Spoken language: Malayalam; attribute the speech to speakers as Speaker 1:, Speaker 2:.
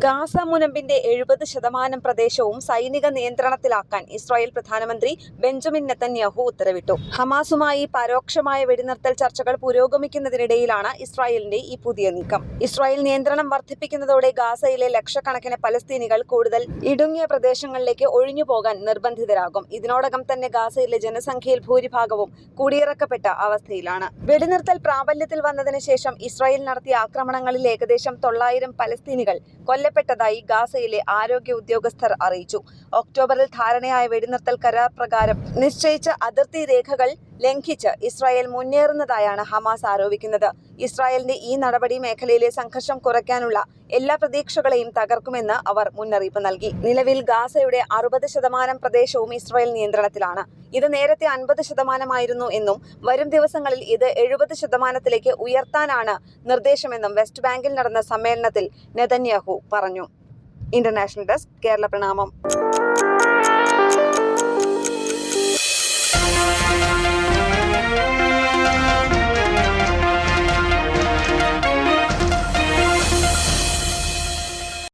Speaker 1: ഗാസ മുനമ്പിന്റെ 70% പ്രദേശവും സൈനിക നിയന്ത്രണത്തിലാക്കാൻ ഇസ്രായേൽ പ്രധാനമന്ത്രി ബെഞ്ചമിൻ നെതന്യാഹു ഉത്തരവിട്ടു. ഹമാസുമായി പരോക്ഷമായ വെടിനിർത്തൽ ചർച്ചകൾ പുരോഗമിക്കുന്നതിനിടയിലാണ് ഇസ്രായേലിന്റെ ഈ പുതിയ നീക്കം. ഇസ്രായേൽ നിയന്ത്രണം വർദ്ധിപ്പിക്കുന്നതോടെ ഗാസയിലെ ലക്ഷക്കണക്കിന് പലസ്തീനികൾ കൂടുതൽ ഇടുങ്ങിയ പ്രദേശങ്ങളിലേക്ക് ഒഴിഞ്ഞുപോകാൻ നിർബന്ധിതരാകും. ഇതിനോടകം തന്നെ ഗാസയിലെ ജനസംഖ്യയിൽ ഭൂരിഭാഗവും കുടിയിറക്കപ്പെട്ട അവസ്ഥയിലാണ്. വെടിനിർത്തൽ പ്രാബല്യത്തിൽ വന്നതിന് ശേഷം ഇസ്രായേൽ നടത്തിയ ആക്രമണങ്ങളിൽ ഏകദേശം 900 പലസ്തീനികൾ കൊല്ലപ്പെട്ടതായി ഗാസയിലെ ആരോഗ്യ ഉദ്യോഗസ്ഥർ അറിയിച്ചു. ഒക്ടോബറിൽ ധാരണയായ വെടിനിർത്തൽ കരാർ പ്രകാരം നിശ്ചയിച്ച അതിർത്തി രേഖകൾ ലംഘിച്ച് ഇസ്രായേൽ മുന്നേറുന്നതായാണ് ഹമാസ് ആരോപിക്കുന്നത്. ഇസ്രായേലിന്റെ ഈ നടപടി മേഖലയിലെ സംഘർഷം കുറയ്ക്കാനുള്ള എല്ലാ പ്രതീക്ഷകളെയും തകർക്കുമെന്ന് അവർ മുന്നറിയിപ്പ് നൽകി. നിലവിൽ ഗാസയുടെ 60% പ്രദേശവും ഇസ്രായേൽ നിയന്ത്രണത്തിലാണ്. ഇത് നേരത്തെ 50% എന്നും വരും ദിവസങ്ങളിൽ ഇത് 70% ഉയർത്താനാണ് നിർദ്ദേശമെന്നും വെസ്റ്റ് ബാങ്കിൽ നടന്ന സമ്മേളനത്തിൽ നെതന്യാഹു പറഞ്ഞു. ഇന്റർനാഷണൽ ഡെസ്ക്, കേരള പ്രണാമം.